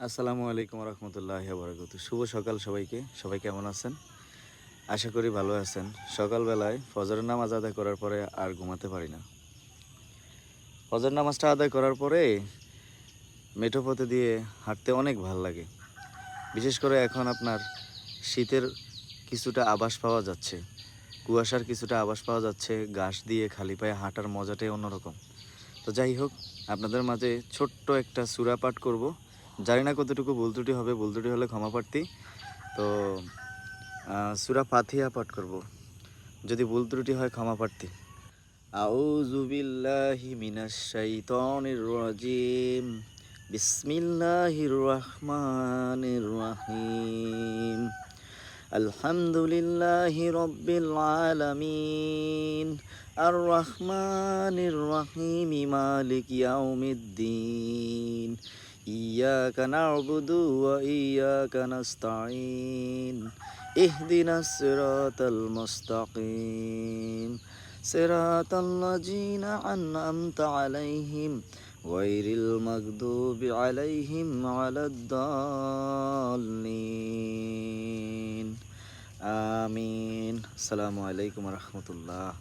আসসালামু আলাইকুম রহমতুল্লাহি ওয়া বারাকাতুহু। শুভ সকাল সবাইকে। সবাই কেমন আছেন? আশা করি ভালো আছেন। সকালবেলায় ফজরের নামাজ আদায় করার পরে আর ঘুমাতে পারি না। ফজর নামাজটা আদায় করার পরে মেঠো পথে দিয়ে হাঁটতে অনেক ভাল লাগে। বিশেষ করে এখন আপনার শীতের কিছুটা আভাস পাওয়া যাচ্ছে। কুয়াশার কিছুটা আভাস পাওয়া যাচ্ছে। ঘাস দিয়ে খালি পায়ে হাঁটার মজাটাই অন্যরকম। তো যাই হোক, আপনাদের মাঝে ছোট্ট একটা সূরা পাঠ করব। জানি না কতটুকু ভুল ত্রুটি হবে, ভুল ত্রুটি হলে ক্ষমা প্রার্থী। তো সূরা ফাতিহা পাঠ করব। যদি ভুল ত্রুটি হয় ক্ষমা প্রার্থী। আউযু বিল্লাহি মিনাশ শাইতানির রাজিম। বিসমিল্লাহির রহমানির রহিম। আলহামদুলিল্লাহি রাব্বিল আলামিন। আর রহমানির রহিম মালিক ইয়াউমিদ্দিন। ইয়াকা না'বুদু ওয়া ইয়াকা নাস্তাঈন। ইহদিনাস সিরাতাল মুস্তাকিম। সিরাতাল লাযিনা আন'আমতা আলাইহিম গায়রিল মাগদুবি আলাইহিম ওয়ালাদ-দাল্লিন। আমিন। আসসালামু আলাইকুম রহমতুল্লাহ।